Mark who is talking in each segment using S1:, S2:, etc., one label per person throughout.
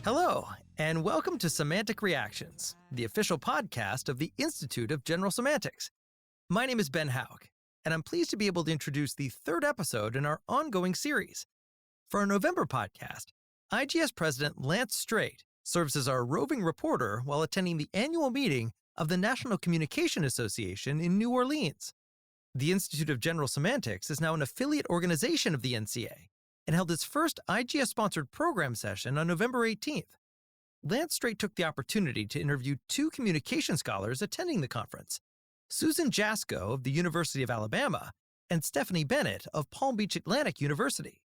S1: Hello, and welcome to Semantic Reactions, the official podcast of the Institute of General Semantics. My name is Ben Haug, and I'm pleased to be able to introduce the third episode in our ongoing series. For our November podcast, IGS President Lance Strate serves as our roving reporter while attending the annual meeting of the National Communication Association in New Orleans. The Institute of General Semantics is now an affiliate organization of the NCA and held its first IGS-sponsored program session on November 18th. Lance Strate took the opportunity to interview two communication scholars attending the conference, Susan Jasko of the University of Alabama and Stephanie Bennett of Palm Beach Atlantic University.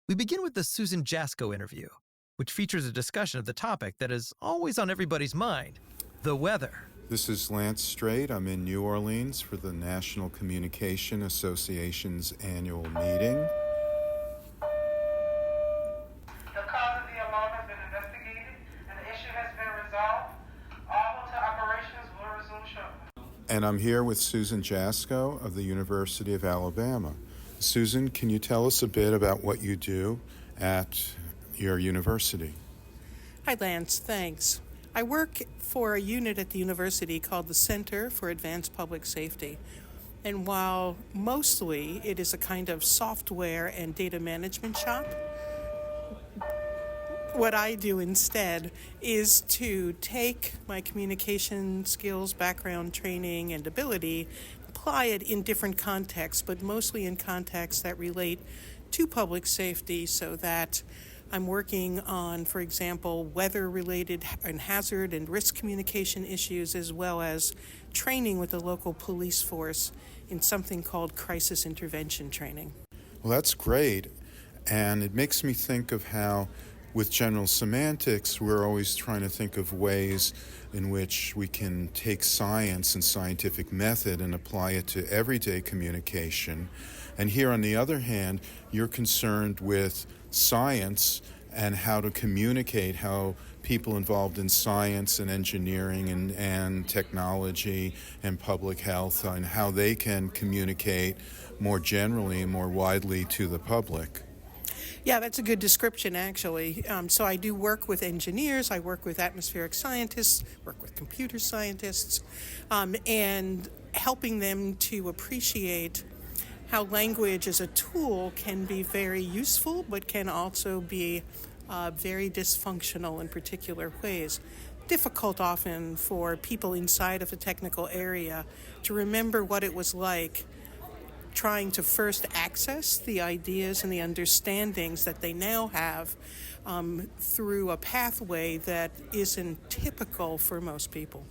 S1: We begin with the Susan Jasko interview, which features a discussion of the topic that is always on everybody's mind, the weather.
S2: This is Lance Strate. I'm in New Orleans for the National Communication Association's annual meeting.
S3: The cause of the alarm has been investigated and the issue has been resolved. All hotel operations will resume shortly.
S2: And I'm here with Susan Jasko of the University of Alabama. Susan, can you tell us a bit about what you do at your university?
S4: Hi, Lance. Thanks. I work for a unit at the university called the Center for Advanced Public Safety. And while mostly it is a kind of software and data management shop, what I do instead is to take my communication skills, background, training, and ability, apply it in different contexts, but mostly in contexts that relate to public safety, so that I'm working on, for example, weather-related and hazard and risk communication issues, as well as training with the local police force in something called crisis intervention training.
S2: Well, that's great. And it makes me think of how with general semantics, we're always trying to think of ways in which we can take science and scientific method and apply it to everyday communication. And here, on the other hand, you're concerned with science and how to communicate, how people involved in science and engineering and technology and public health, and how they can communicate more generally and more widely to the public.
S4: Yeah, that's a good description, actually. So I do work with engineers, I work with atmospheric scientists, work with computer scientists, and helping them to appreciate how language as a tool can be very useful, but can also be very dysfunctional in particular ways. Difficult often for people inside of a technical area to remember what it was like trying to first access the ideas and the understandings that they now have through a pathway that isn't typical for most people.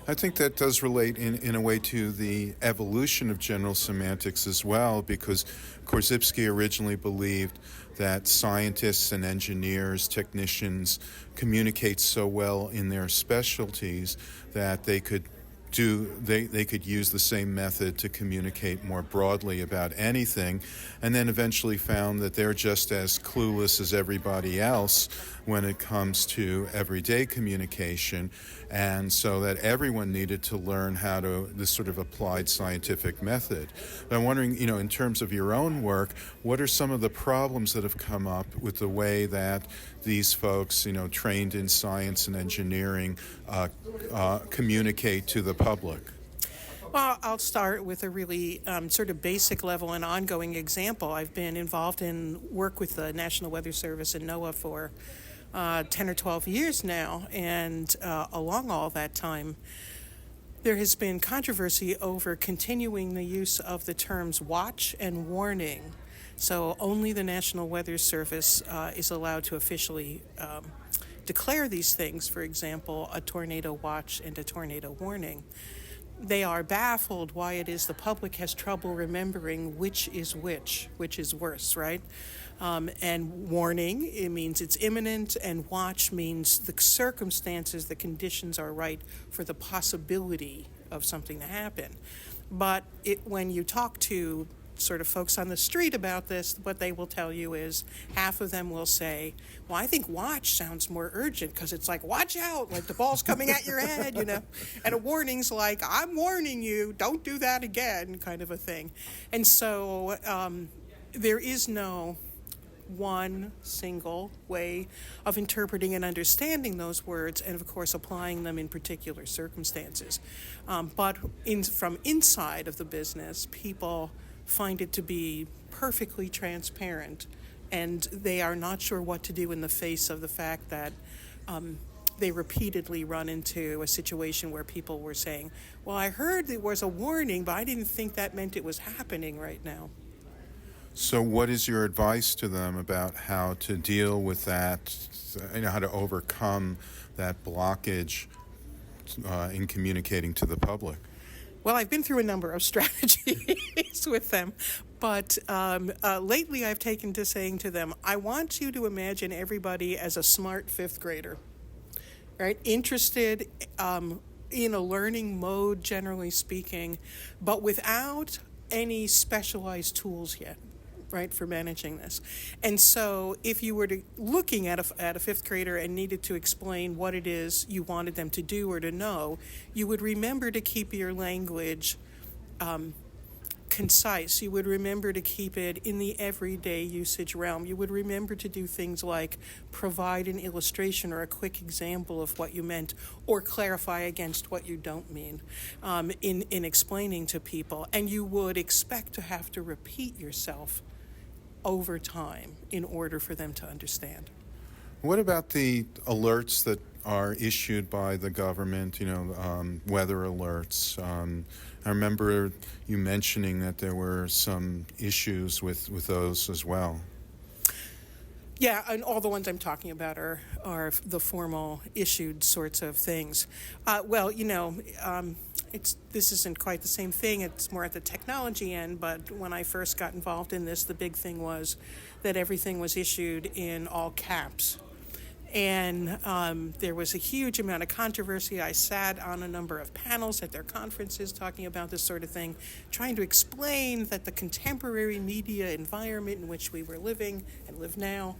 S2: I think that does relate in a way to the evolution of general semantics as well, because Korzybski originally believed that scientists and engineers, technicians communicate so well in their specialties that they could use the same method to communicate more broadly about anything, and then eventually found that they're just as clueless as everybody else when it comes to everyday communication, and so that everyone needed to learn how to this sort of applied scientific method. But I'm wondering, in terms of your own work, what are some of the problems that have come up with the way that these folks, trained in science and engineering, communicate to the public?
S4: Well, I'll start with a really sort of basic level and ongoing example. I've been involved in work with the National Weather Service and NOAA for 10 or 12 years now, and along all that time, there has been controversy over continuing the use of the terms watch and warning. So only the National Weather Service is allowed to officially declare these things, for example, a tornado watch and a tornado warning. They are baffled why it is the public has trouble remembering which is worse, right? And warning, it means it's imminent, and watch means the circumstances, the conditions are right for the possibility of something to happen. But when you talk to sort of folks on the street about this, what they will tell you is half of them will say, well, I think watch sounds more urgent because it's like, watch out, like the ball's coming at your head, and a warning's like, I'm warning you, don't do that again, kind of a thing. And so there is no one single way of interpreting and understanding those words, and of course applying them in particular circumstances. But from inside of the business, people find it to be perfectly transparent, and they are not sure what to do in the face of the fact that they repeatedly run into a situation where people were saying, well, I heard there was a warning, but I didn't think that meant it was happening right now.
S2: So what is your advice to them about how to deal with that, how to overcome that blockage in communicating to the public?
S4: Well, I've been through a number of strategies with them, but lately I've taken to saying to them, I want you to imagine everybody as a smart fifth grader, right? Interested in a learning mode, generally speaking, but without any specialized tools yet, right, for managing this. And so if you were looking at a fifth grader and needed to explain what it is you wanted them to do or to know, you would remember to keep your language concise. You would remember to keep it in the everyday usage realm. You would remember to do things like provide an illustration or a quick example of what you meant, or clarify against what you don't mean in explaining to people. And you would expect to have to repeat yourself over time in order for them to understand.
S2: What about the alerts that are issued by the government, weather alerts? I remember you mentioning that there were some issues with those as well.
S4: Yeah, and all the ones I'm talking about are the formal issued sorts of things. This isn't quite the same thing. It's more at the technology end, but when I first got involved in this, the big thing was that everything was issued in all caps. And there was a huge amount of controversy. I sat on a number of panels at their conferences talking about this sort of thing, trying to explain that the contemporary media environment in which we were living and live now,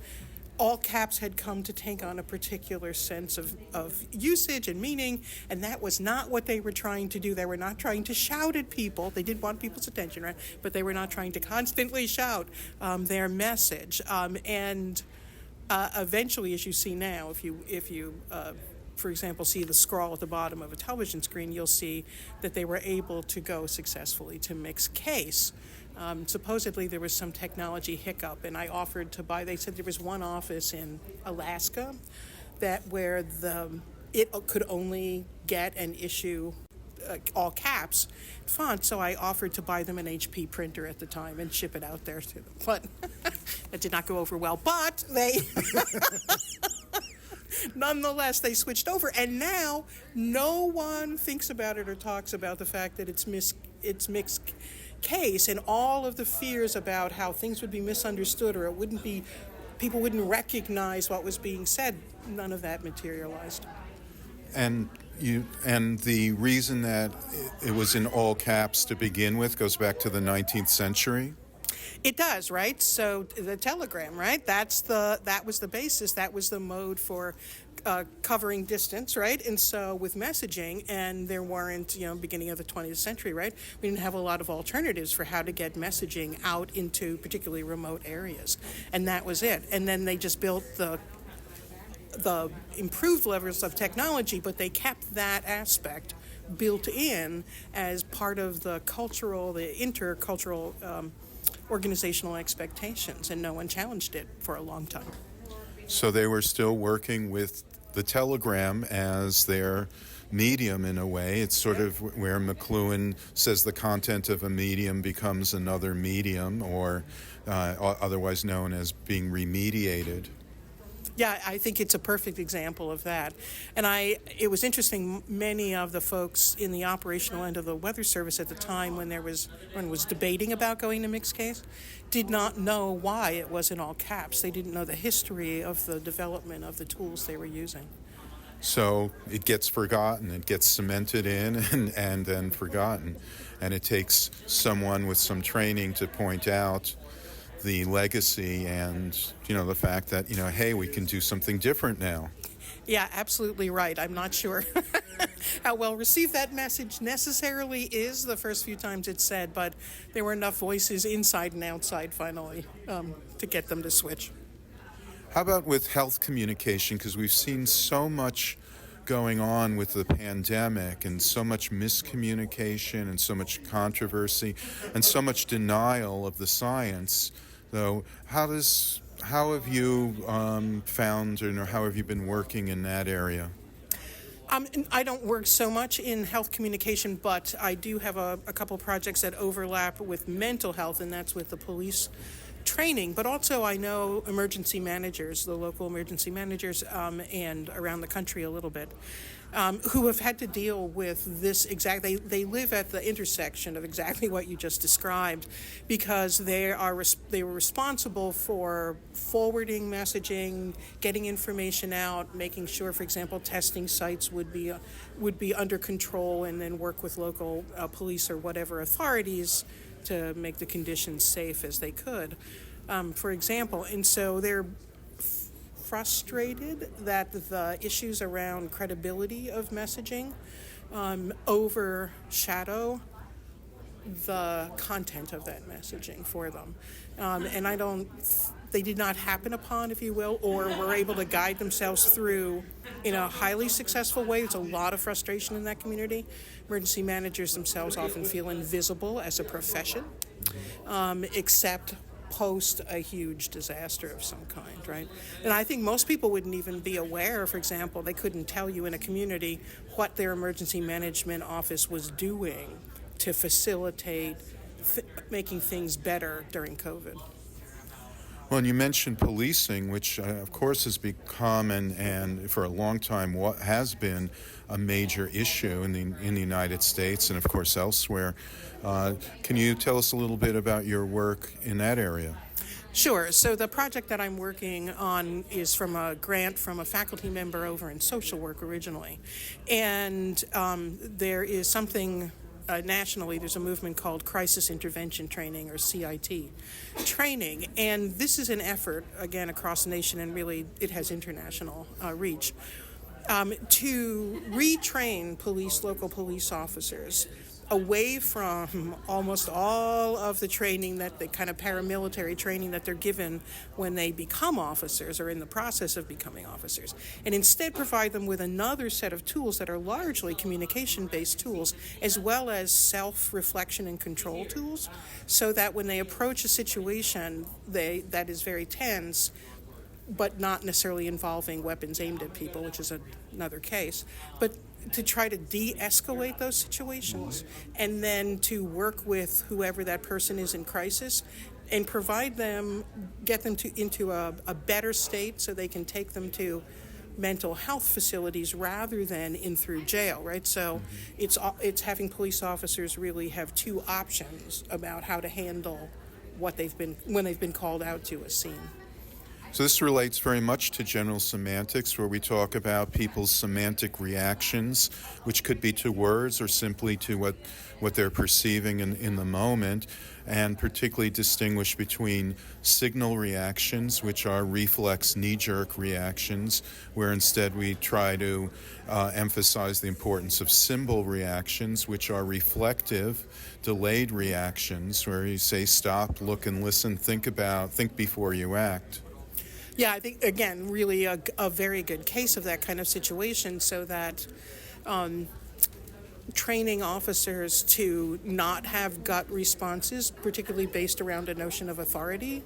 S4: all caps had come to take on a particular sense of usage and meaning, and that was not what they were trying to do. They were not trying to shout at people. They did want people's attention, right? But they were not trying to constantly shout their message. Eventually, as you see now, if you for example, see the scroll at the bottom of a television screen, you'll see that they were able to go successfully to mixed case. Supposedly there was some technology hiccup, and I offered to buy. They said there was one office in Alaska where it could only get and issue all caps font, so I offered to buy them an HP printer at the time and ship it out there to them. But that did not go over well. But they, nonetheless, they switched over, and now no one thinks about it or talks about the fact that it's mixed case, and all of the fears about how things would be misunderstood or people wouldn't recognize what was being said. None of that materialized.
S2: And the reason that it was in all caps to begin with goes back to the 19th century?
S4: It does, right? So the telegram, right? That was the basis. That was the mode for covering distance, right? And so with messaging, and there weren't, beginning of the 20th century, right? We didn't have a lot of alternatives for how to get messaging out into particularly remote areas. And that was it. And then they just built the improved levels of technology, but they kept that aspect built in as part of the intercultural organizational expectations, and no one challenged it for a long time.
S2: So they were still working with the telegram as their medium in a way. It's sort of where McLuhan says the content of a medium becomes another medium, or otherwise known as being remediated.
S4: Yeah, I think it's a perfect example of that. And it was interesting, many of the folks in the operational end of the Weather Service at the time when was debating about going to mixed case, did not know why it was in all caps. They didn't know the history of the development of the tools they were using.
S2: So it gets forgotten, it gets cemented in and then forgotten. And it takes someone with some training to point out the legacy and, the fact that, hey, we can do something different now.
S4: Yeah, absolutely right. I'm not sure how well received that message necessarily is the first few times it's said, but there were enough voices inside and outside finally to get them to switch.
S2: How about with health communication? Because we've seen so much going on with the pandemic and so much miscommunication and so much controversy and so much denial of the science. Though, how have you found, or how have you been working in that area?
S4: I don't work so much in health communication, but I do have a couple projects that overlap with mental health, and that's with the police training. But also I know emergency managers, the local emergency managers, and around the country a little bit, who have had to deal with this they live at the intersection of exactly what you just described, because they were responsible for forwarding messaging, getting information out, making sure, for example, testing sites would be under control, and then work with local police or whatever authorities to make the conditions safe as they could, for example. And so they're frustrated that the issues around credibility of messaging overshadow the content of that messaging for them. And they did not happen upon, if you will, or were able to guide themselves through in a highly successful way. There's a lot of frustration in that community. Emergency managers themselves often feel invisible as a profession, except post a huge disaster of some kind, right? And I think most people wouldn't even be aware, for example, they couldn't tell you in a community what their emergency management office was doing to facilitate making things better during COVID.
S2: Well, and you mentioned policing, which of course has become and for a long time what has been a major issue in the United States and of course elsewhere. Can you tell us a little bit about your work in that area?
S4: Sure. So the project that I'm working on is from a grant from a faculty member over in social work originally. And there is something nationally, there's a movement called Crisis Intervention Training, or CIT training. And this is an effort, again, across the nation, and really it has international reach, to retrain local police officers away from almost all of the training, that the kind of paramilitary training that they're given when they become officers or in the process of becoming officers, and instead provide them with another set of tools that are largely communication-based tools, as well as self-reflection and control tools, so that when they approach a situation that is very tense, but not necessarily involving weapons aimed at people, which is another case, but to try to de-escalate those situations, and then to work with whoever that person is in crisis and get them into a better state so they can take them to mental health facilities rather than in through jail, right? So it's having police officers really have two options about how to handle when they've been called out to a scene.
S2: So this relates very much to general semantics, where we talk about people's semantic reactions, which could be to words or simply to what they're perceiving in the moment, and particularly distinguish between signal reactions, which are reflex knee-jerk reactions, where instead we try to emphasize the importance of symbol reactions, which are reflective, delayed reactions, where you say stop, look and listen, think before you act.
S4: Yeah, I think, again, really a very good case of that kind of situation, so that training officers to not have gut responses, particularly based around a notion of authority,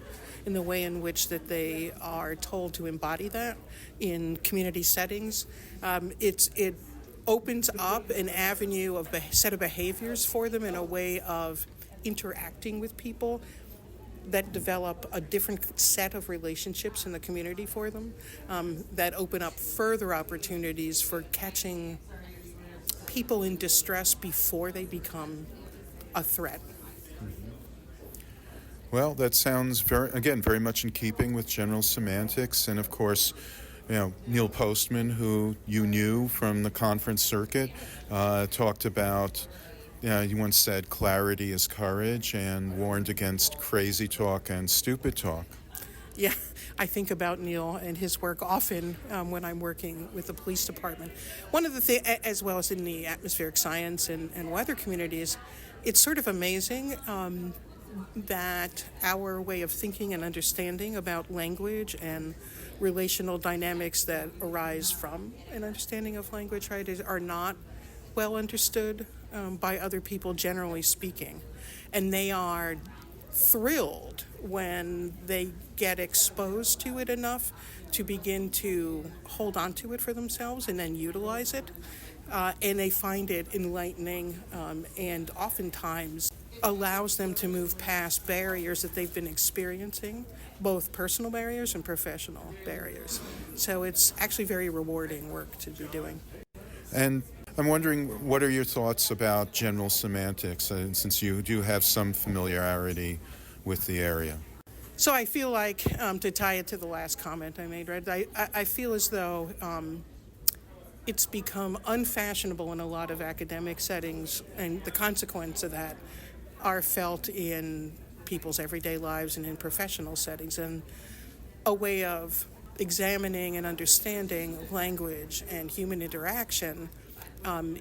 S4: in the way in which that they are told to embody that in community settings. It opens up an avenue of set of behaviors for them in a way of interacting with people that develop a different set of relationships in the community for them, that open up further opportunities for catching people in distress before they become a threat.
S2: Well, that sounds very much in keeping with general semantics, and of course, Neil Postman, who you knew from the conference circuit, talked about. He once said, clarity is courage, and warned against crazy talk and stupid talk.
S4: Yeah, I think about Neil and his work often when I'm working with the police department. One of the things, as well as in the atmospheric science and weather communities, it's sort of amazing that our way of thinking and understanding about language and relational dynamics that arise from an understanding of language, right, are not well understood by other people, generally speaking. And they are thrilled when they get exposed to it enough to begin to hold on to it for themselves and then utilize it. And they find it enlightening and oftentimes allows them to move past barriers that they've been experiencing, both personal barriers and professional barriers. So it's actually very rewarding work to be doing.
S2: And I'm wondering, what are your thoughts about general semantics, since you do have some familiarity with the area?
S4: So I feel like, to tie it to the last comment I made, right, I feel as though it's become unfashionable in a lot of academic settings, and the consequence of that are felt in people's everyday lives and in professional settings. And a way of examining and understanding language and human interaction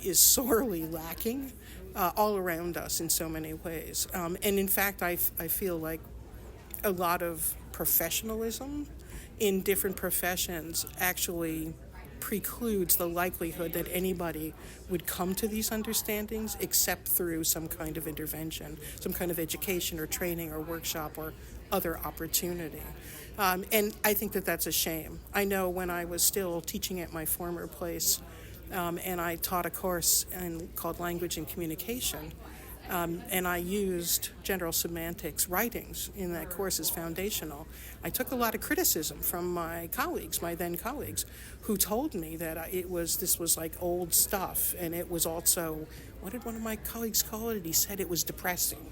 S4: is sorely lacking all around us in so many ways. And in fact, I feel like a lot of professionalism in different professions actually precludes the likelihood that anybody would come to these understandings except through some kind of intervention, some kind of education or training or workshop or other opportunity. And I think that that's a shame. I know when I was still teaching at my former place, and I taught a course called Language and Communication, and I used general semantics writings in that course as foundational. I took a lot of criticism from my colleagues, my then colleagues, who told me that this was like old stuff, and it was also, what did one of my colleagues call it? He said it was depressing.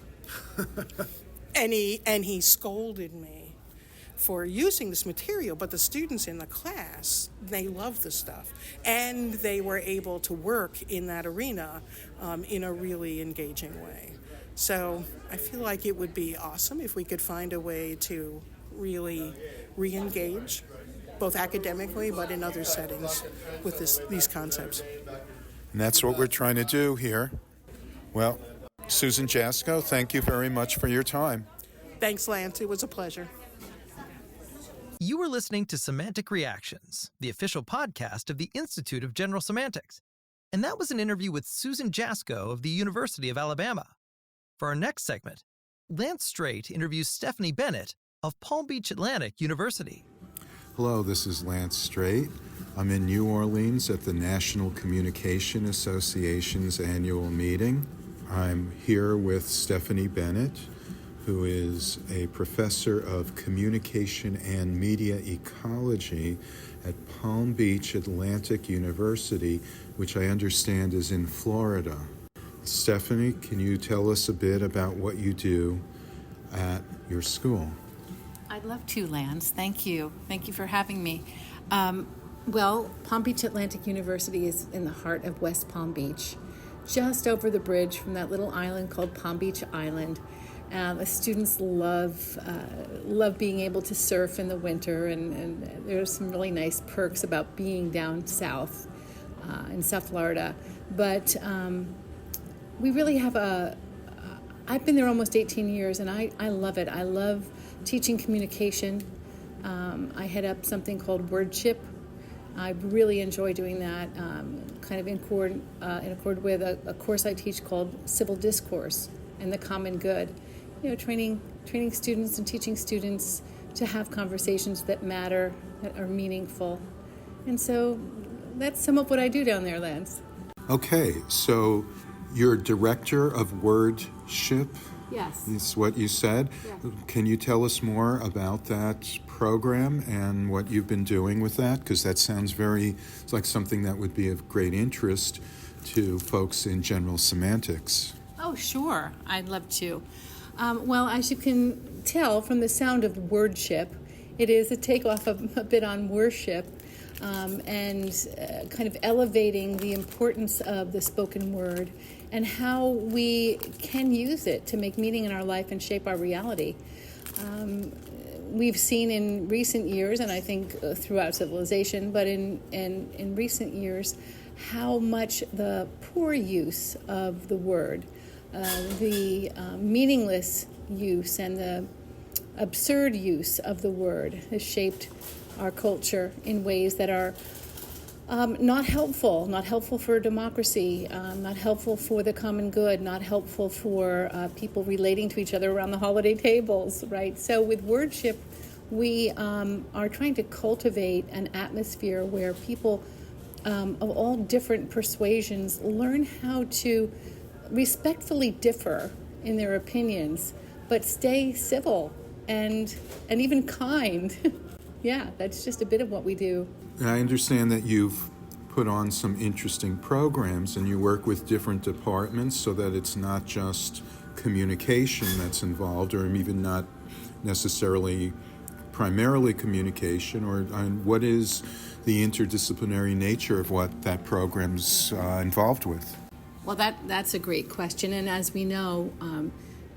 S4: and he scolded me for using this material, but the students in the class, they loved the stuff, and they were able to work in that arena in a really engaging way. So I feel like it would be awesome if we could find a way to really re-engage, both academically but in other settings, with these concepts.
S2: And that's what we're trying to do here. Well, Susan Jasko, thank you very much for your time.
S4: Thanks, Lance. It was a pleasure.
S1: You were listening to Semantic Reactions, the official podcast of the Institute of General Semantics. And that was an interview with Susan Jasko of the University of Alabama. For our next segment, Lance Strate interviews Stephanie Bennett of Palm Beach Atlantic University.
S2: Hello, this is Lance Strate. I'm in New Orleans at the National Communication Association's annual meeting. I'm here with Stephanie Bennett, who is a professor of communication and media ecology at Palm Beach Atlantic University, which I understand is in Florida. Stephanie, can you tell us a bit about what you do at your school?
S5: I'd love to, Lance. Thank you. Thank you for having me. Well, Palm Beach Atlantic University is in the heart of West Palm Beach, just over the bridge from that little island called Palm Beach Island. The students love being able to surf in the winter, and there's some really nice perks about being down south in South Florida. But we really have I've been there almost 18 years, and I love it. I love teaching communication. I head up something called Wordship. I really enjoy doing that, kind of in accord with a course I teach called Civil Discourse and the Common Good. Training students and teaching students to have conversations that matter, that are meaningful. And so that's some of what I do down there, Lance.
S2: Okay, so you're director of Wordship?
S5: Yes.
S2: Is what you said?
S5: Yeah.
S2: Can you tell us more about that program and what you've been doing with that? Because that sounds it's like something that would be of great interest to folks in general semantics.
S5: Oh, sure. I'd love to. Well, as you can tell from the sound of Wordship, it is a takeoff a bit on worship and kind of elevating the importance of the spoken word and how we can use it to make meaning in our life and shape our reality. We've seen in recent years, and I think throughout civilization, but in recent years, how much the poor use of the word, the meaningless use, and the absurd use of the word has shaped our culture in ways that are not helpful for democracy, not helpful for the common good, not helpful for people relating to each other around the holiday tables, right? So with wordship, we are trying to cultivate an atmosphere where people of all different persuasions learn how to respectfully differ in their opinions, but stay civil and even kind. Yeah, that's just a bit of what we do.
S2: I understand that you've put on some interesting programs and you work with different departments so that it's not just communication that's involved, or even not necessarily primarily communication, or what is the interdisciplinary nature of what that program's involved with?
S5: Well, that's a great question. And as we know,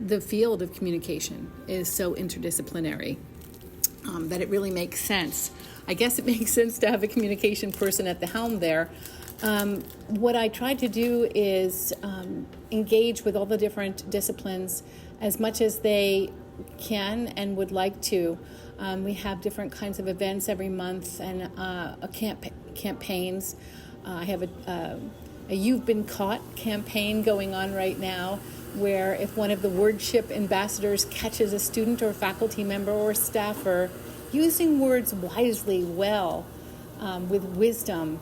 S5: the field of communication is so interdisciplinary that it really makes sense. I guess it makes sense to have a communication person at the helm there. What I try to do is engage with all the different disciplines as much as they can and would like to. We have different kinds of events every month and campaigns. I have a You've Been Caught campaign going on right now, where if one of the wordship ambassadors catches a student or faculty member or staffer using words wisely, well, with wisdom,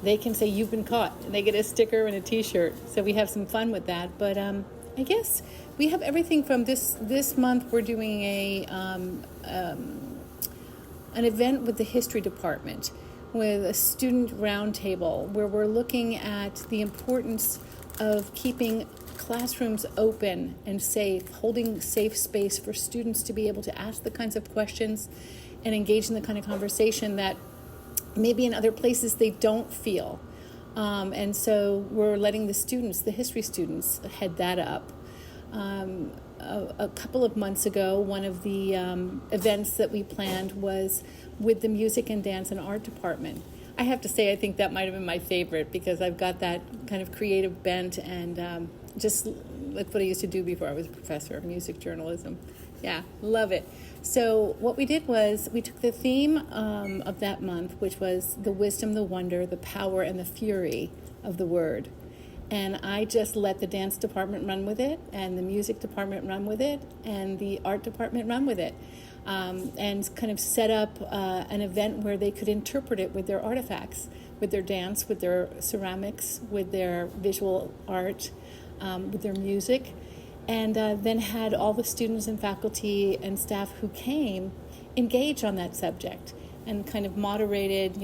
S5: they can say, "You've been caught," and they get a sticker and a t-shirt. So we have some fun with that. But I guess we have everything from this month. We're doing an event with the history department, with a student roundtable, where we're looking at the importance of keeping classrooms open and safe, holding safe space for students to be able to ask the kinds of questions and engage in the kind of conversation that maybe in other places they don't feel. And so we're letting the history students, head that up. A couple of months ago, one of the events that we planned was with the music and dance and art department. I have to say, I think that might have been my favorite, because I've got that kind of creative bent, and just like what I used to do before I was a professor of music journalism. Yeah, love it. So what we did was we took the theme of that month, which was the wisdom, the wonder, the power, and the fury of the word. And I just let the dance department run with it, and the music department run with it, and the art department run with it, and kind of set up an event where they could interpret it with their artifacts, with their dance, with their ceramics, with their visual art, with their music, and then had all the students and faculty and staff who came engage on that subject, and kind of moderated,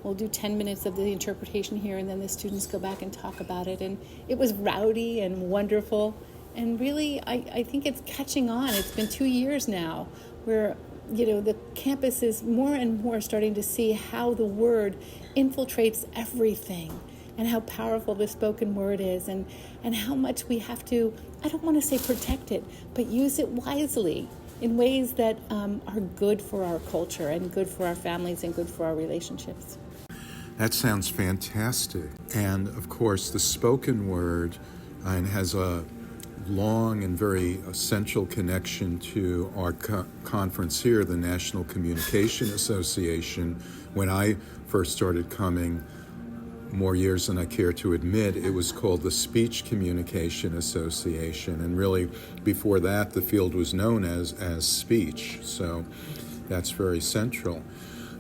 S5: we'll do 10 minutes of the interpretation here, and then the students go back and talk about it. And it was rowdy and wonderful. And really, I think it's catching on. It's been 2 years now where, the campus is more and more starting to see how the word infiltrates everything, and how powerful the spoken word is, and how much we have to, I don't want to say protect it, but use it wisely in ways that are good for our culture and good for our families and good for our relationships.
S2: That sounds fantastic. And of course, the spoken word has a long and very essential connection to our conference here, the National Communication Association. When I first started coming, more years than I care to admit, it was called the Speech Communication Association, and really before that the field was known as speech, so that's very central.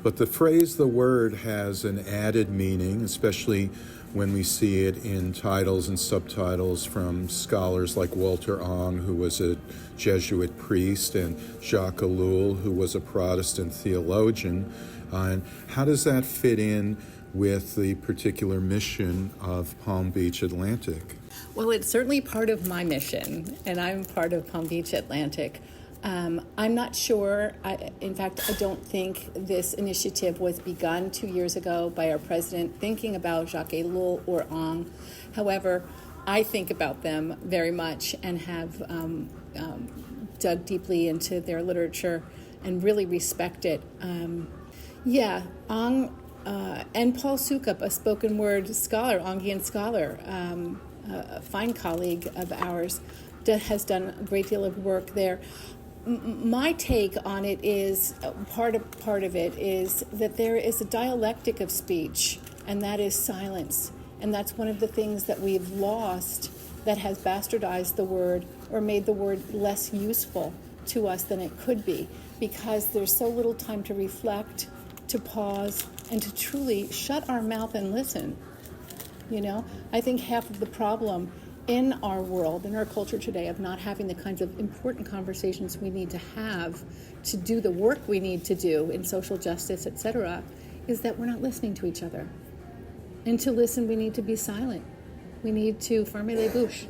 S2: But the phrase, the word, has an added meaning, especially when we see it in titles and subtitles from scholars like Walter Ong, who was a Jesuit priest, and Jacques Ellul, who was a Protestant theologian. And how does that fit in with the particular mission of Palm Beach Atlantic?
S5: Well, it's certainly part of my mission, and I'm part of Palm Beach Atlantic. I'm not sure. In fact, I don't think this initiative was begun 2 years ago by our president thinking about Jacques Ellul or Ong. However, I think about them very much and have dug deeply into their literature and really respect it. Ong and Paul Sukup, a spoken word scholar, Ongian scholar, a fine colleague of ours, has done a great deal of work there. my take on it is part of it is that there is a dialectic of speech, and that is silence, and that's one of the things that we've lost, that has bastardized the word or made the word less useful to us than it could be, because there's so little time to reflect, to pause, and to truly shut our mouth and listen. I think half of the problem in our world, in our culture today, of not having the kinds of important conversations we need to have to do the work we need to do in social justice, etc., is that we're not listening to each other. And to listen, we need to be silent. We need to fermer les bouches.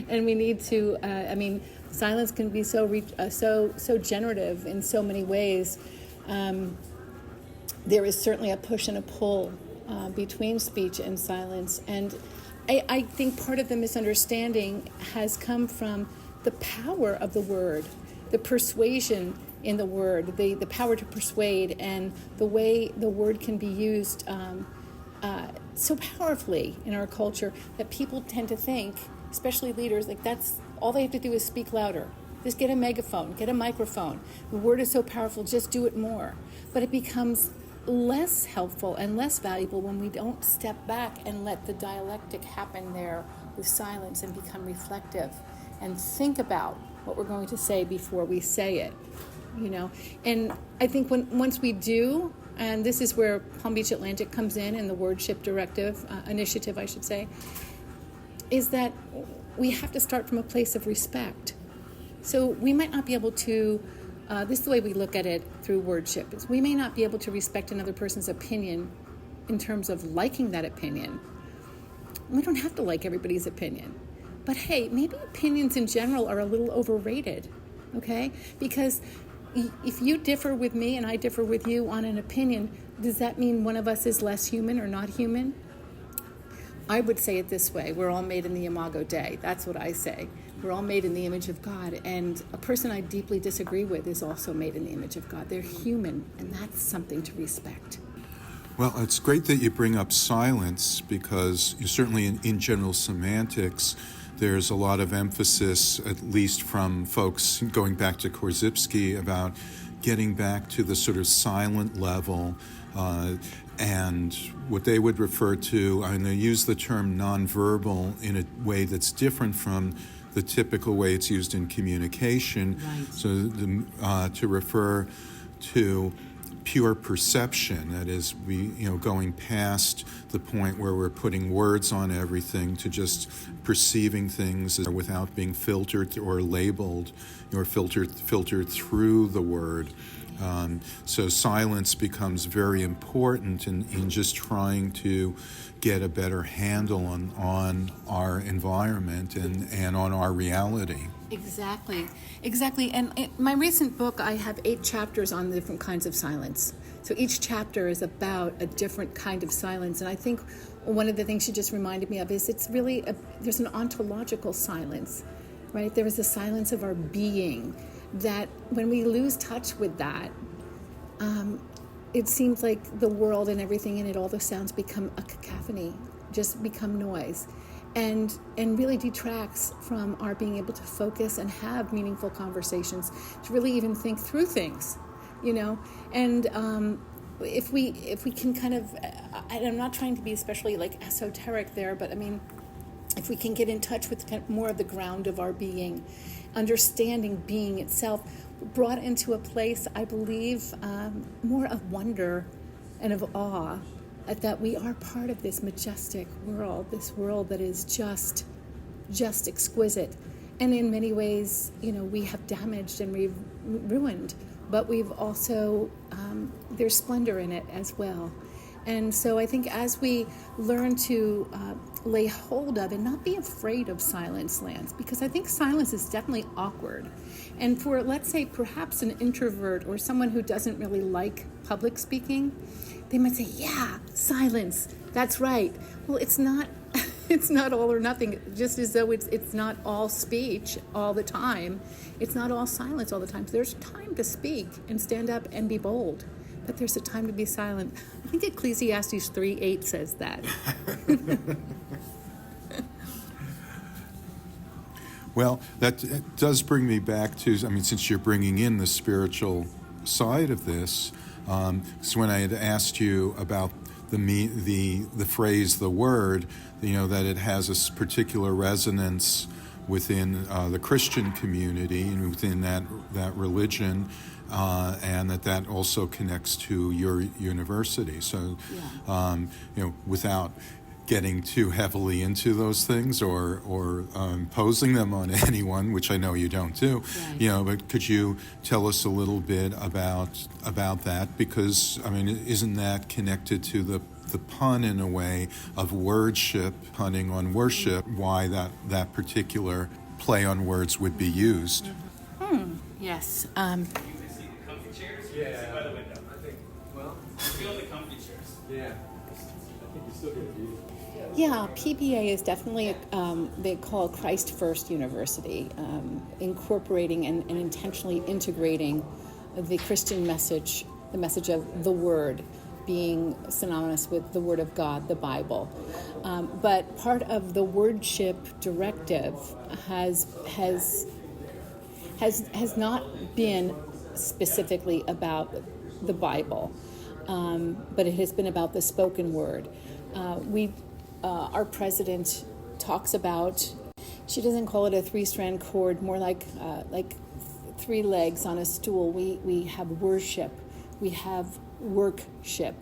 S5: And we need to, silence can be so generative in so many ways. There is certainly a push and a pull between speech and silence. And I think part of the misunderstanding has come from the power of the word, the persuasion in the word, the power to persuade, and the way the word can be used so powerfully in our culture that people tend to think, especially leaders, like that's all they have to do is speak louder. Just get a megaphone, get a microphone. The word is so powerful, just do it more. But it becomes less helpful and less valuable when we don't step back and let the dialectic happen there with silence and become reflective and think about what we're going to say before we say it, And I think once we do, and this is where Palm Beach Atlantic comes in the wordship initiative, I should say, is that we have to start from a place of respect. So we might not be able to, this is the way we look at it through wordship, is we may not be able to respect another person's opinion in terms of liking that opinion. We don't have to like everybody's opinion. But hey, maybe opinions in general are a little overrated, okay? Because if you differ with me and I differ with you on an opinion, does that mean one of us is less human or not human? I would say it this way: we're all made in the imago Dei. That's what I say. We're all made in the image of God, and a person I deeply disagree with is also made in the image of God. They're human, and that's something to respect.
S2: Well, it's great that you bring up silence, because certainly in general semantics, there's a lot of emphasis, at least from folks going back to Korzybski, about getting back to the sort of silent level, and what they would refer to, and they use the term nonverbal in a way that's different from the typical way it's used in communication.
S5: Right.
S2: So to refer to pure perception, that is, going past the point where we're putting words on everything to just perceiving things without being filtered or labeled or filtered through the word. So silence becomes very important in just trying to get a better handle on our environment and on our reality.
S5: Exactly. And in my recent book, I have 8 chapters on the different kinds of silence. So each chapter is about a different kind of silence. And I think one of the things she just reminded me of is it's really, there's an ontological silence, right? There is a silence of our being that when we lose touch with that, it seems like the world and everything in it, all the sounds become a cacophony, just become noise. And really detracts from our being able to focus and have meaningful conversations, to really even think through things, And if we can kind of, and I'm not trying to be especially like esoteric there, but I mean, if we can get in touch with kind of more of the ground of our being, understanding being itself, brought into a place, I believe, more of wonder and of awe, that we are part of this majestic world, this world that is just exquisite. And in many ways, we have damaged and we've ruined, but we've also, there's splendor in it as well. And so I think as we learn to lay hold of and not be afraid of silence, Lance, because I think silence is definitely awkward. And for, let's say, perhaps an introvert or someone who doesn't really like public speaking, they might say, yeah, silence, that's right. Well, it's not it's not all or nothing, just as though it's not all speech all the time. It's not all silence all the time. So there's time to speak and stand up and be bold, but there's a time to be silent. I think Ecclesiastes 3:8 says that.
S2: Well, that does bring me back to, I mean, since you're bringing in the spiritual side of this, so when I had asked you about the phrase, the word, that it has a particular resonance within the Christian community and within that religion, and that also connects to your university. So, without getting too heavily into those things or imposing them on anyone, which I know you don't do,
S5: right.
S2: But could you tell us a little bit about that? Because, I mean, isn't that connected to the pun in a way of wordship, punning on worship, why that particular play on words would be used?
S5: Yes.
S6: Comfy chairs? Yeah. By the window. I think, feel the comfy chairs. Yeah. I think you still get a view.
S5: Yeah, PBA is definitely, they call it Christ First University, incorporating and intentionally integrating the Christian message, the message of the Word, being synonymous with the Word of God, the Bible. But part of the wordship directive has not been specifically about the Bible, but it has been about the spoken word. Our president talks about, she doesn't call it a three-strand cord, more like three legs on a stool. We have worship, we have workship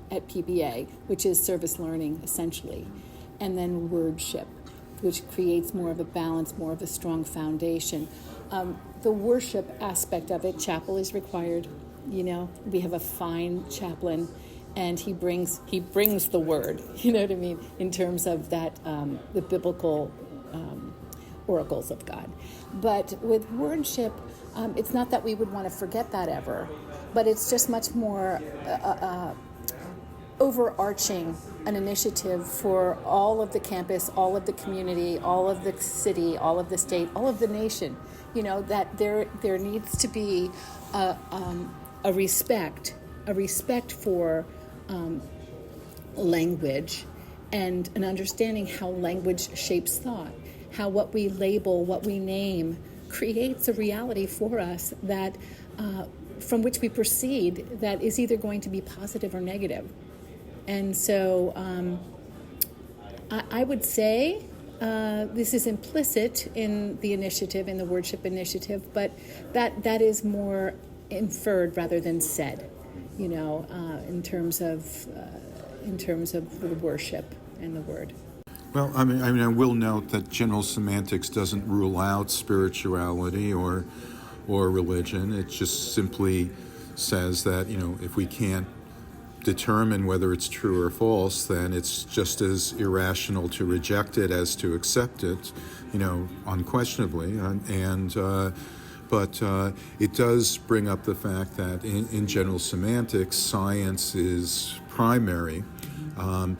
S5: at PBA, which is service learning essentially, and then wordship, which creates more of a balance, more of a strong foundation. The worship aspect of it, chapel is required. We have a fine chaplain, and he brings the word. You know what I mean, in terms of that, the biblical oracles of God. But with wordship, it's not that we would want to forget that ever, but it's just much more overarching an initiative for all of the campus, all of the community, all of the city, all of the state, all of the nation. That there needs to be a respect for language, and an understanding how language shapes thought, how what we label, what we name, creates a reality for us that from which we proceed that is either going to be positive or negative. And so I would say this is implicit in the initiative, in the wordship initiative, but that is more inferred rather than said, in terms of the worship and the word.
S2: Well, I mean, I will note that general semantics doesn't rule out spirituality or religion. It just simply says that, if we can't determine whether it's true or false, then it's just as irrational to reject it as to accept it, unquestionably. But it does bring up the fact that in general semantics, science is primary. And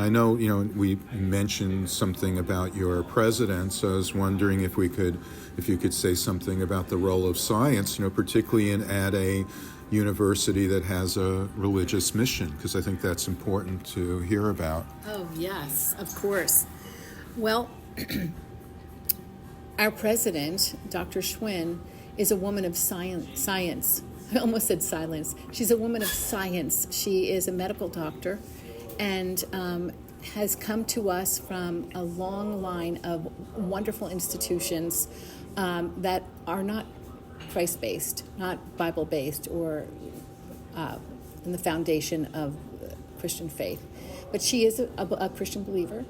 S2: I know, we mentioned something about your president, so I was wondering if you could say something about the role of science, particularly at a university that has a religious mission, because I think that's important to hear about.
S5: Oh, yes, of course. Well, our president, Dr. Schwinn, is a woman of science. I almost said silence. She's a woman of science. She is a medical doctor and has come to us from a long line of wonderful institutions that are not Christ-based, not Bible-based, or in the foundation of Christian faith. But she is a Christian believer,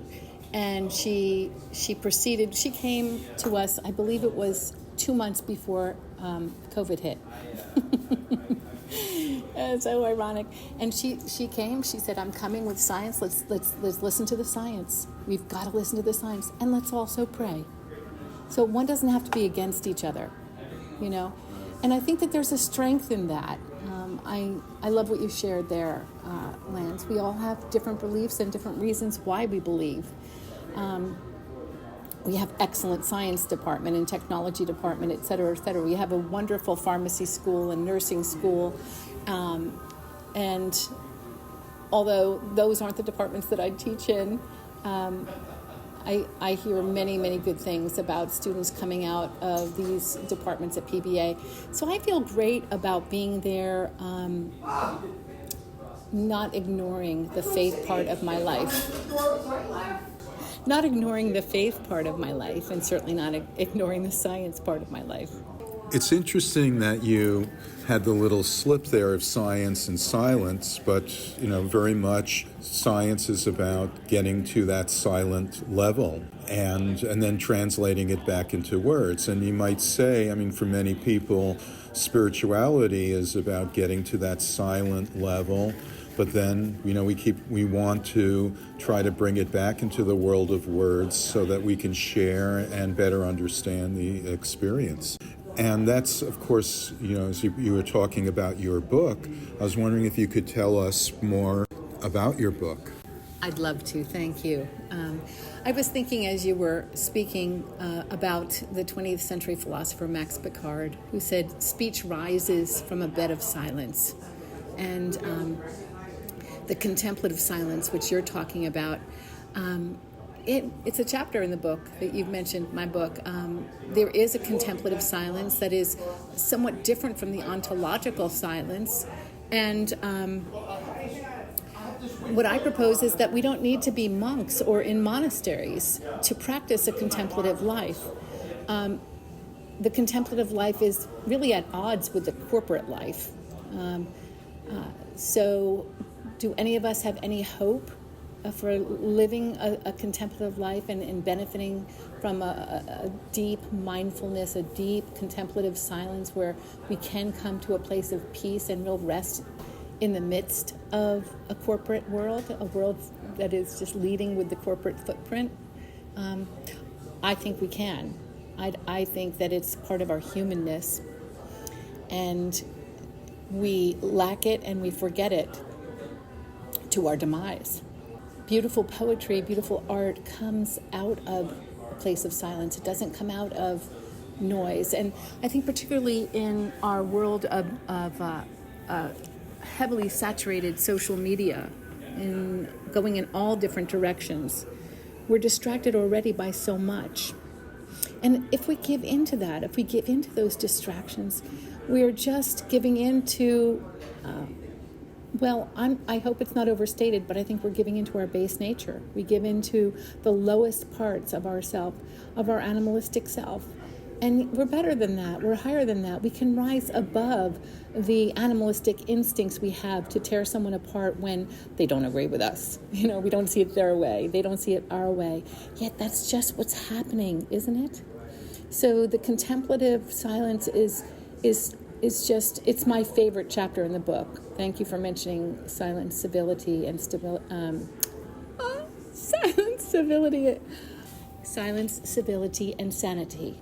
S5: and she came to us, I believe it was 2 months before COVID hit. It's so ironic. And she came, she said, I'm coming with science, let's listen to the science. We've got to listen to the science, and let's also pray. So one doesn't have to be against each other, And I think that there's a strength in that. I love what you shared there, Lance. We all have different beliefs and different reasons why we believe. We have excellent science department and technology department, et cetera, et cetera. We have a wonderful pharmacy school and nursing school. And although those aren't the departments that I teach in, I hear many, many good things about students coming out of these departments at PBA. So I feel great about being there, not ignoring the faith part of my life. Not ignoring the faith part of my life, and certainly not ignoring the science part of my life.
S2: It's interesting that you had the little slip there of science and silence, but, very much science is about getting to that silent level and then translating it back into words. And you might say, for many people, spirituality is about getting to that silent level, but then, we want to try to bring it back into the world of words so that we can share and better understand the experience. And that's, of course, as you were talking about your book, I was wondering if you could tell us more about your book.
S5: I'd love to, thank you. I was thinking as you were speaking about the 20th century philosopher Max Picard, who said, speech rises from a bed of silence. And the contemplative silence, which you're talking about, it's a chapter in the book that you've mentioned, my book. There is a contemplative silence that is somewhat different from the ontological silence. And what I propose is that we don't need to be monks or in monasteries to practice a contemplative life. The contemplative life is really at odds with the corporate life. So do any of us have any hope for living a contemplative life and benefiting from a deep mindfulness, a deep contemplative silence where we can come to a place of peace and real rest in the midst of a corporate world, a world that is just leading with the corporate footprint? I think we can. I think that it's part of our humanness, and we lack it and we forget it to our demise. Beautiful poetry, beautiful art comes out of a place of silence. It doesn't come out of noise. And I think particularly in our world of heavily saturated social media, in going in all different directions, we're distracted already by so much. And if we give into that, if we give into those distractions, we are just giving into I hope it's not overstated, but I think we're giving into our base nature. We give into the lowest parts of ourself, of our animalistic self. And we're better than that. We're higher than that. We can rise above the animalistic instincts we have to tear someone apart when they don't agree with us. We don't see it their way. They don't see it our way. Yet that's just what's happening, isn't it? So the contemplative silence is just, it's my favorite chapter in the book. Thank you for mentioning silence, civility, and silence, civility, and sanity.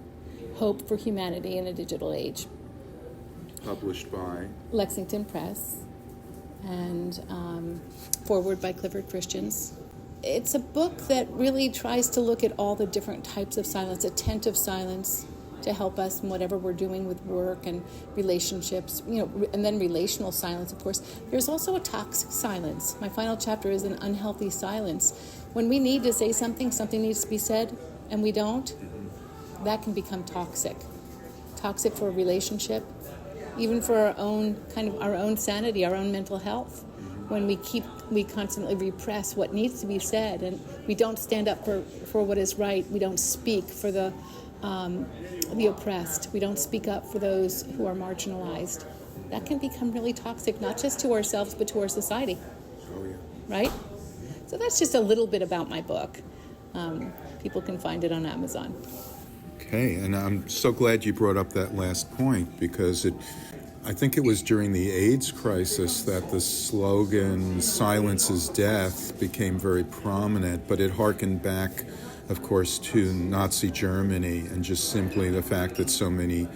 S5: Hope for Humanity in a Digital Age.
S2: Published by
S5: Lexington Press, and forward by Clifford Christians. It's a book that really tries to look at all the different types of silence, attentive silence, to help us in whatever we're doing with work and relationships, and then relational silence, of course. There's also a toxic silence. My final chapter is an unhealthy silence. When we need to say something needs to be said, and we don't, that can become toxic. Toxic for a relationship, even for our own sanity, our own mental health. When we constantly repress what needs to be said, and we don't stand up for what is right. We don't speak for the oppressed. We don't speak up for those who are marginalized. That can become really toxic, not just to ourselves, but to our society.
S2: Oh, yeah.
S5: Right? So that's just a little bit about my book. People can find it on Amazon.
S2: Okay, and I'm so glad you brought up that last point, because I think it was during the AIDS crisis that the slogan, "Silence is death," became very prominent, but it harkened back, of course, to Nazi Germany, and just simply the fact that so many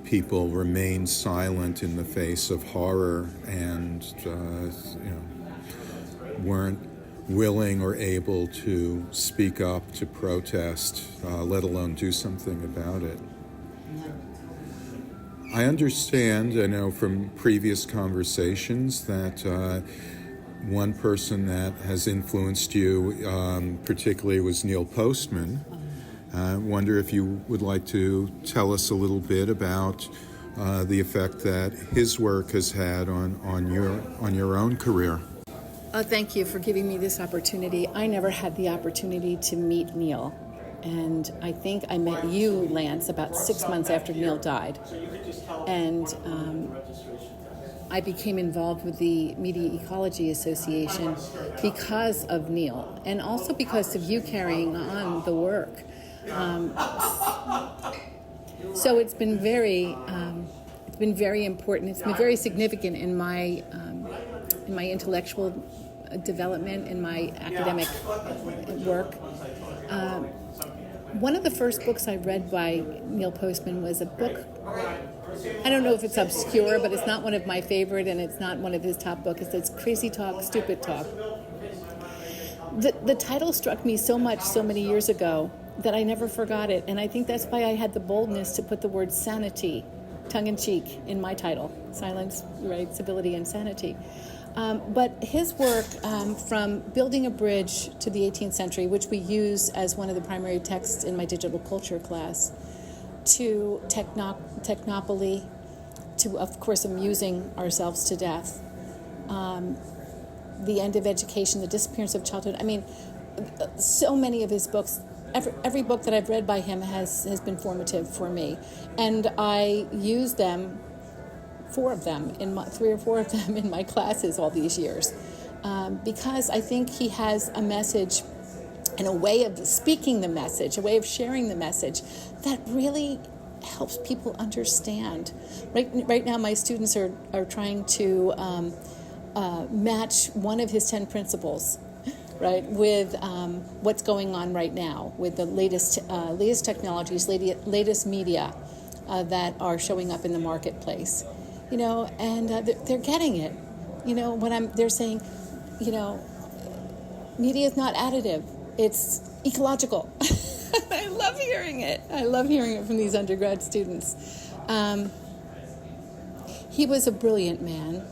S2: people remained silent in the face of horror and weren't willing or able to speak up, to protest, let alone do something about it. I understand, I know from previous conversations, that one person that has influenced you particularly was Neil Postman. I wonder if you would like to tell us a little bit about the effect that his work has had on your own career.
S5: Thank you for giving me this opportunity. I never had the opportunity to meet Neil. And I think I met you, Lance, about 6 months after Neil died. And I became involved with the Media Ecology Association because of Neil, and also because of you carrying on the work. So it's been very important. It's been very significant in my intellectual development, in my academic work. One of the first books I read by Neil Postman was a book. I don't know if it's obscure, but it's not one of my favorite, and it's not one of his top books. It's Crazy Talk, Stupid Talk. The title struck me so much so many years ago that I never forgot it, and I think that's why I had the boldness to put the word sanity, tongue-in-cheek, in my title. Silence, right, civility, and sanity. But his work, from building a bridge to the 18th century, which we use as one of the primary texts in my digital culture class, to technopoly, to, of course, amusing ourselves to death, the end of education, the disappearance of childhood. I mean, so many of his books, every book that I've read by him has been formative for me. And I use them, three or four of them in my classes all these years, because I think he has a message and a way of speaking the message, a way of sharing the message that really helps people understand. Right now, my students are trying to match one of his 10 principles, right, with what's going on right now, with the latest technologies, latest media that are showing up in the marketplace. And they're getting it. They're saying, media is not additive; it's ecological. I love hearing it. I love hearing it from these undergrad students. He was a brilliant man,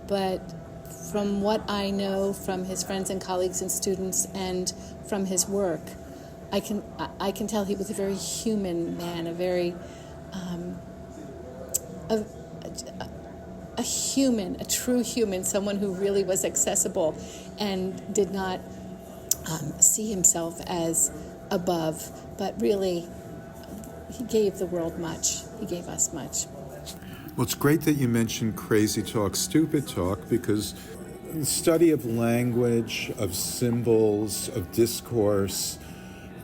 S5: but from what I know from his friends and colleagues and students, and from his work, I can tell he was a very human man, a human, a true human, someone who really was accessible and did not see himself as above, but really he gave the world much. He gave us much.
S2: Well, it's great that you mentioned Crazy Talk, Stupid Talk, because the study of language, of symbols, of discourse,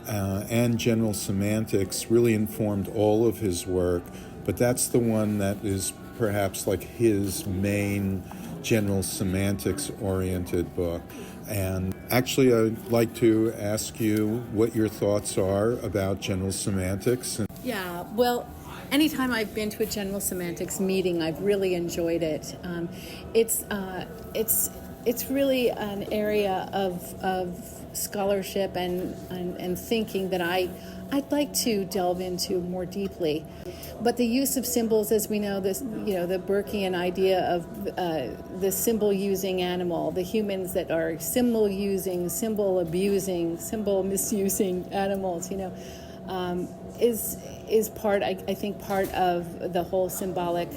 S2: and general semantics really informed all of his work, but that's the one that is perhaps like his main general semantics-oriented book. And actually, I'd like to ask you what your thoughts are about general semantics.
S5: Yeah, well, anytime I've been to a general semantics meeting, I've really enjoyed it. It's really an area of scholarship and thinking that I'd like to delve into more deeply. But the use of symbols, as we know, the Burkean idea of the symbol-using animal, the humans that are symbol-using, symbol-abusing, symbol-misusing animals, is part, I think, part of the whole symbolic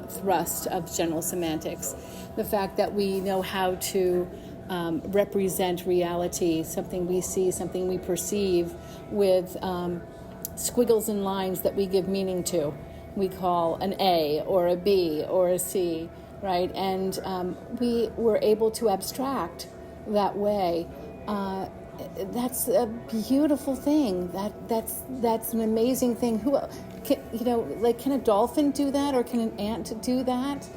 S5: thrust of general semantics. The fact that we know how to represent reality, something we see, something we perceive, with squiggles and lines that we give meaning to. We call an A or a B or a C, right? And we were able to abstract that way. That's a beautiful thing. That's an amazing thing. Can a dolphin do that, or can an ant do that?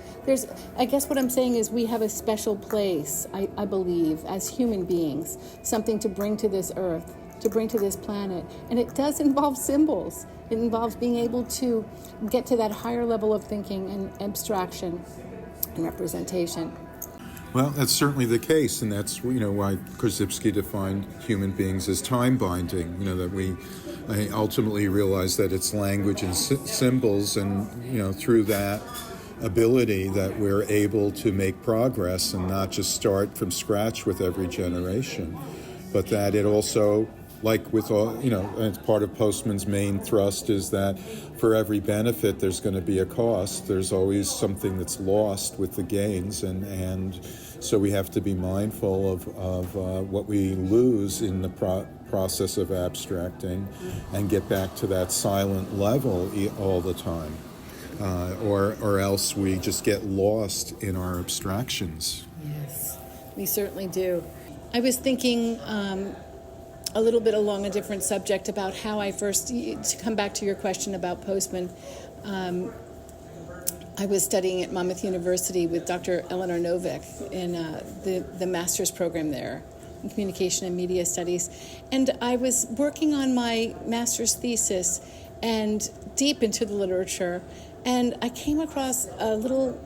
S5: I guess what I'm saying is we have a special place, I believe, as human beings, something to bring to this earth, to bring to this planet. And it does involve symbols. It involves being able to get to that higher level of thinking and abstraction and representation.
S2: Well, that's certainly the case, and that's why Korzybski defined human beings as time-binding. That we ultimately realize that it's language and symbols, and through that, ability that we're able to make progress and not just start from scratch with every generation, but that it also, like with all, and part of Postman's main thrust is that for every benefit there's going to be a cost. There's always something that's lost with the gains, and so we have to be mindful of what we lose in the process of abstracting and get back to that silent level all the time. Or else we just get lost in our abstractions.
S5: Yes, we certainly do. I was thinking a little bit along a different subject about how I first, to come back to your question about Postman, I was studying at Monmouth University with Dr. Eleanor Novick in the master's program there in Communication and Media Studies. And I was working on my master's thesis and deep into the literature, and I came across a little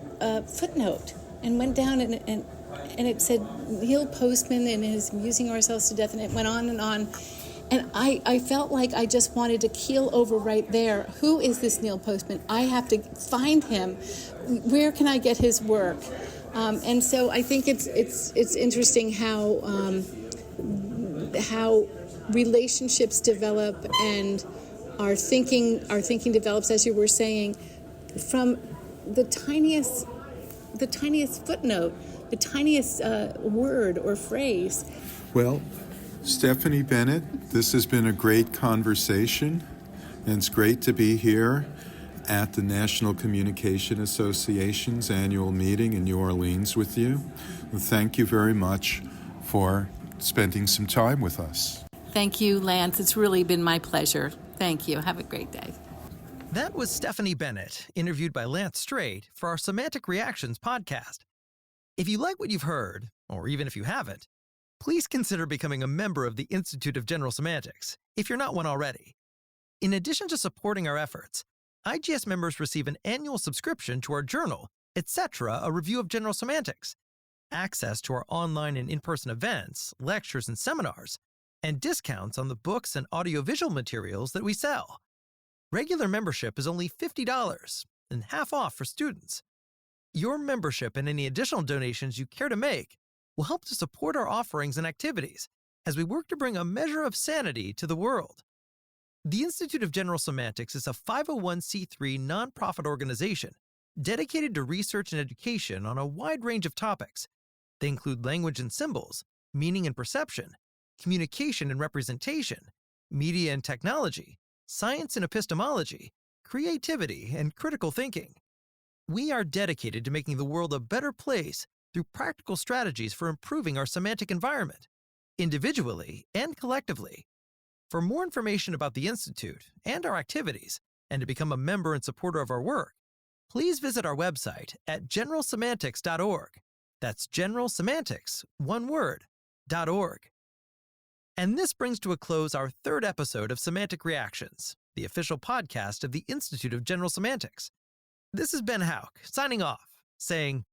S5: footnote and went down and it said Neil Postman and his Amusing Ourselves to Death, and it went on and on. And I felt like I just wanted to keel over right there. Who is this Neil Postman? I have to find him. Where can I get his work? And so I think it's interesting how relationships develop and our thinking develops, as you were saying, from the tiniest footnote, the tiniest word or phrase.
S2: Well, Stephanie Bennett, this has been a great conversation, and it's great to be here at the National Communication Association's annual meeting in New Orleans with you. And thank you very much for spending some time with us.
S5: Thank you, Lance. It's really been my pleasure. Thank you. Have a great day.
S1: That was Stephanie Bennett, interviewed by Lance Strate for our Semantic Reactions podcast. If you like what you've heard, or even if you haven't, please consider becoming a member of the Institute of General Semantics, if you're not one already. In addition to supporting our efforts, IGS members receive an annual subscription to our journal, etc., a review of general semantics, access to our online and in-person events, lectures, and seminars, and discounts on the books and audiovisual materials that we sell. Regular membership is only $50 and half off for students. Your membership and any additional donations you care to make will help to support our offerings and activities as we work to bring a measure of sanity to the world. The Institute of General Semantics is a 501c3 nonprofit organization dedicated to research and education on a wide range of topics. They include language and symbols, meaning and perception, communication and representation, media and technology, science and epistemology, creativity, and critical thinking. We are dedicated to making the world a better place through practical strategies for improving our semantic environment, individually and collectively. For more information about the Institute and our activities, and to become a member and supporter of our work, please visit our website at generalsemantics.org. That's generalsemantics, one word, .org. And this brings to a close our third episode of Semantic Reactions, the official podcast of the Institute of General Semantics. This is Ben Houck, signing off, saying,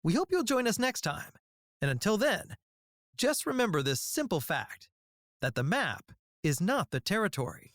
S1: we hope you'll join us next time. And until then, just remember this simple fact, that the map is not the territory.